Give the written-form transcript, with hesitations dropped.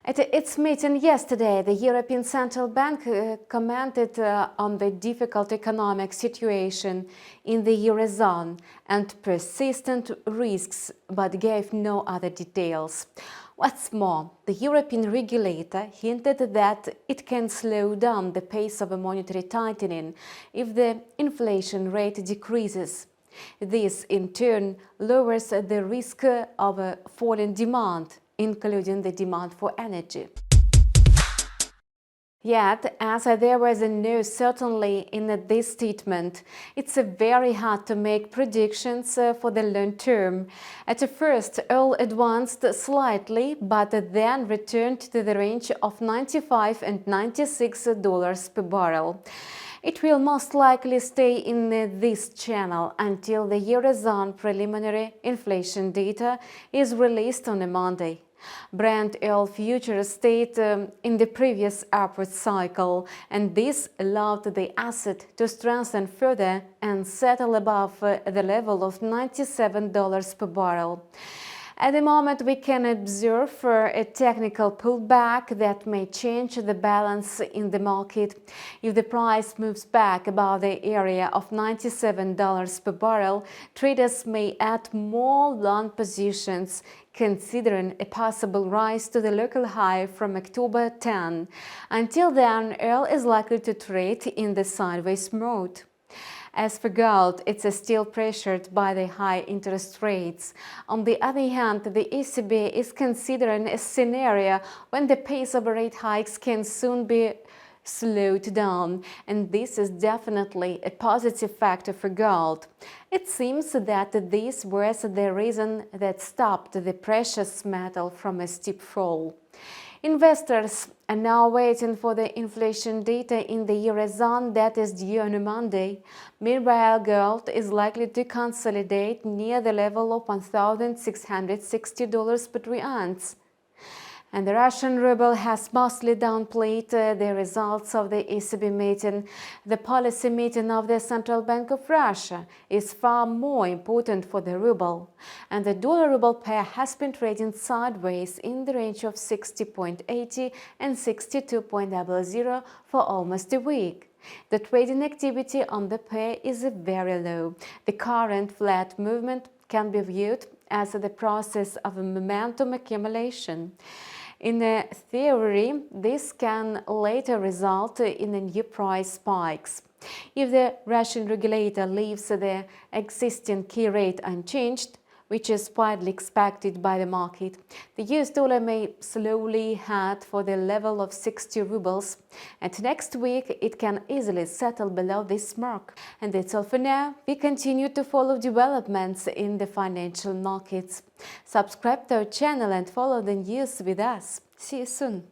At its meeting yesterday, the European Central Bank commented on the difficult economic situation in the eurozone and persistent risks, but gave no other details. What's more, the European regulator hinted that it can slow down the pace of monetary tightening if the inflation rate decreases. This, in turn, lowers the risk of a falling demand, including the demand for energy. Yet, as there was no certainty in this statement, it's very hard to make predictions for the long term. At first, oil advanced slightly, but then returned to the range of $95 and $96 per barrel. It will most likely stay in this channel until the eurozone preliminary inflation data is released on a Monday. Brent oil futures stayed in the previous upward cycle, and this allowed the asset to strengthen further and settle above the level of $97 per barrel. At the moment, we can observe a technical pullback that may change the balance in the market. If the price moves back above the area of $97 per barrel, traders may add more long positions, considering a possible rise to the local high from October 10. Until then, oil is likely to trade in the sideways mode. As for gold, it's still pressured by the high interest rates. On the other hand, the ECB is considering a scenario when the pace of rate hikes can soon be slowed down, and this is definitely a positive factor for gold. It seems that this was the reason that stopped the precious metal from a steep fall. Investors are now waiting for the inflation data in the eurozone that is due on a Monday. Meanwhile, gold is likely to consolidate near the level of $1,660 per 3 ounce. And the Russian ruble has mostly downplayed the results of the ECB meeting. The policy meeting of the Central Bank of Russia is far more important for the ruble, and the dollar-ruble pair has been trading sideways in the range of 60.80 and 62.00 for almost a week. The trading activity on the pair is very low. The current flat movement can be viewed as the process of a momentum accumulation. In theory, this can later result in new price spikes. If the Russian regulator leaves the existing key rate unchanged, which is widely expected by the market, the US dollar may slowly head for the level of 60 rubles, and next week it can easily settle below this mark. And that's all for now. We continue to follow developments in the financial markets. Subscribe to our channel and follow the news with us. See you soon.